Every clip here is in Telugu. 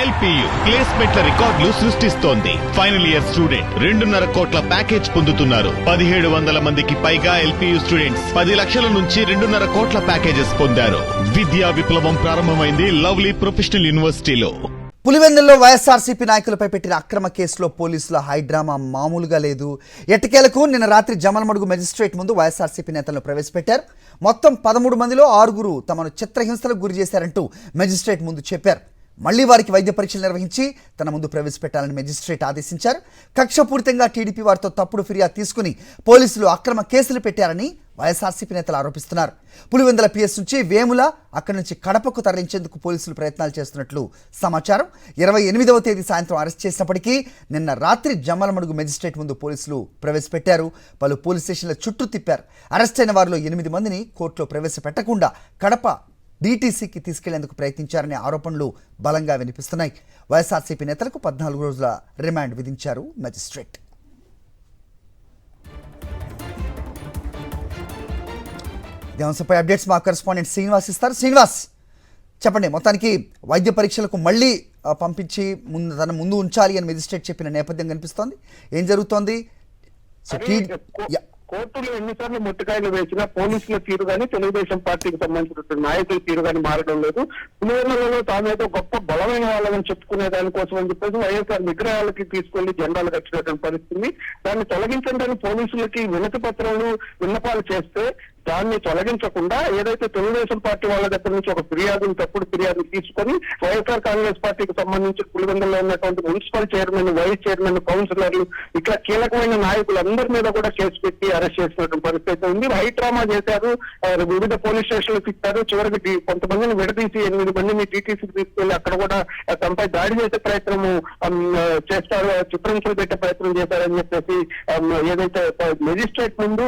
ఎల్పియు ప్లేస్మెంట్ల రికార్డులు సృష్టిస్తోంది. ఫైనల్ ఇయర్ స్టూడెంట్ 2.5 కోట్ల ప్యాకేజ్ పొందుతున్నారు. 1700 మందికి పైగా ఎల్పియు స్టూడెంట్స్ 10 లక్షల నుంచి 2.5 కోట్ల ప్యాకేజెస్ పొందారు. విద్యా విప్లవం ప్రారంభమైంది లవ్లీ ప్రొఫెషనల్ యూనివర్సిటీలో. పులివెందుల్లో వైఎస్ఆర్సీపీ నాయకులపై పెట్టిన అక్రమ కేసులో పోలీసుల హైడ్రామా మామూలుగా లేదు. ఎట్టకేలకు నిన్న రాత్రి జమలమడుగు మెజిస్ట్రేట్ ముందు వైఎస్ఆర్సీపీ నేతలను ప్రవేశపెట్టారు. మొత్తం 13 మందిలో 6 తమను చిత్రహింసలకు గురి చేశారంటూ మెజిస్ట్రేట్ ముందు చెప్పారు. మళ్లీ వారికి వైద్య పరీక్షలు నిర్వహించి తన ముందు ప్రవేశపెట్టాలని మెజిస్ట్రేట్ ఆదేశించారు. కక్షపూరితంగా టీడీపీ వారితో తప్పుడు ఫిర్యాదు తీసుకుని పోలీసులు అక్రమ కేసులు పెట్టారని వైఎస్ఆర్సీపీ నేతలు ఆరోపిస్తున్నారు. పులివెందుల పిఎస్ నుంచి వేముల, అక్కడి నుంచి కడపకు తరలించేందుకు పోలీసులు ప్రయత్నాలు చేస్తున్నట్లు సమాచారం. 28వ తేదీ సాయంత్రం అరెస్ట్ చేసినప్పటికీ నిన్న రాత్రి జమ్మలమడుగు మెజిస్ట్రేట్ ముందు పోలీసులు ప్రవేశపెట్టారు. పలు పోలీస్ స్టేషన్ల చుట్టూ తిప్పారు. అరెస్ట్ అయిన వారిలో 8 మందిని కోర్టులో ప్రవేశపెట్టకుండా కడప డీటీసీకి తీసుకెళ్లేందుకు ప్రయత్నించారనే ఆరోపణలు బలంగా వినిపిస్తున్నాయి. వైఎస్ఆర్సీపీ నేతలకు 14 రోజుల రిమాండ్ విధించారు మెజిస్ట్రేట్. ఈ అంశంపై అప్డేట్స్ మా కరెస్పాండెంట్ శ్రీనివాస్ ఇస్తారు. శ్రీనివాస్, చెప్పండి, మొత్తానికి వైద్య పరీక్షలకు మళ్ళీ పంపించి తన ముందు ఉంచాలి అని మెజిస్ట్రేట్ చెప్పిన నేపథ్యం కనిపిస్తోంది. ఏం జరుగుతోంది? కోర్టులు ఎన్నిసార్లు ముట్టుకాయలు వేసినా పోలీసుల తీరు కానీ తెలుగుదేశం పార్టీకి సంబంధించిన నాయకుల తీరు కానీ మారడం లేదు. పులివెందులలో తామేదో గొప్ప బలమైన వాళ్ళని చెప్పుకునే దానికోసం అని చెప్పేసి వైఎస్ఆర్ విగ్రహాలకి తీసుకెళ్లి జెండాలు కట్టినటువంటి పరిస్థితి. దాన్ని తొలగించడానికి పోలీసులకి వినతి పత్రాలు విన్నపాలు చేస్తే దాన్ని తొలగించకుండా ఏదైతే తెలుగుదేశం పార్టీ వాళ్ళ దగ్గర నుంచి ఒక తప్పుడు ఫిర్యాదును తీసుకొని వైఎస్ఆర్ కాంగ్రెస్ పార్టీకి సంబంధించి పులివెందుల్లో ఉన్నటువంటి మున్సిపల్ చైర్మన్, వైస్ చైర్మన్, కౌన్సిలర్లు ఇట్లా కీలకమైన నాయకులందరి మీద కూడా కేసు పెట్టి అరెస్ట్ చేసినటువంటి పరిస్థితి ఉంది. హైడ్రామా చేశారు, వివిధ పోలీస్ స్టేషన్లకు ఇచ్చారు. చివరికి కొంతమందిని విడదీసి 8 మందిని టీటీసీకి తీసుకెళ్లి అక్కడ కూడా తమపై దాడి చేసే ప్రయత్నము చేస్తారు, చిత్రహింసలు పెట్టే ప్రయత్నం చేశారని చెప్పేసి ఏదైతే మెజిస్ట్రేట్ ముందు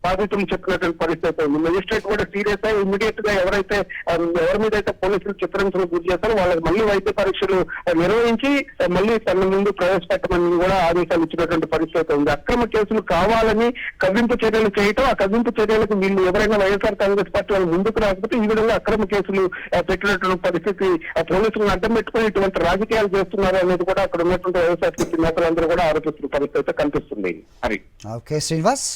బాధితులు చెప్పినటువంటి పరిస్థితి ఉంది. మెజిస్ట్రేట్ కూడా సీరియస్ అయి ఇమీడియట్ గా ఎవరి మీద అయితే పోలీసులు చిత్రహింసలు గురి చేస్తారో వాళ్ళకి మళ్ళీ వైద్య పరీక్షలు నిర్వహించి మళ్ళీ తన ముందు ప్రవేశపెట్టమని కూడా ఆదేశాలు ఇచ్చినటువంటి పరిస్థితి ఉంది. అక్రమ కేసులు కావాలని కవ్వింపు చర్యలు చేయటం, ఆ కవ్వింపు చర్యలకు వీళ్ళు ఎవరైనా వైఎస్ఆర్ కాంగ్రెస్ పార్టీ వాళ్ళు ముందుకు రాకపోతే ఈ విధంగా అక్రమ కేసులు పెట్టినటువంటి పరిస్థితి పోలీసులను అడ్డం పెట్టుకుని ఇటువంటి రాజకీయాలు చేస్తున్నారు అనేది కూడా అక్కడ ఉన్నటువంటి వైఎస్ఆర్ నేతలందరూ కూడా ఆరోపిస్తున్న పరిస్థితి కనిపిస్తుంది. ఓకే శ్రీనివాస్.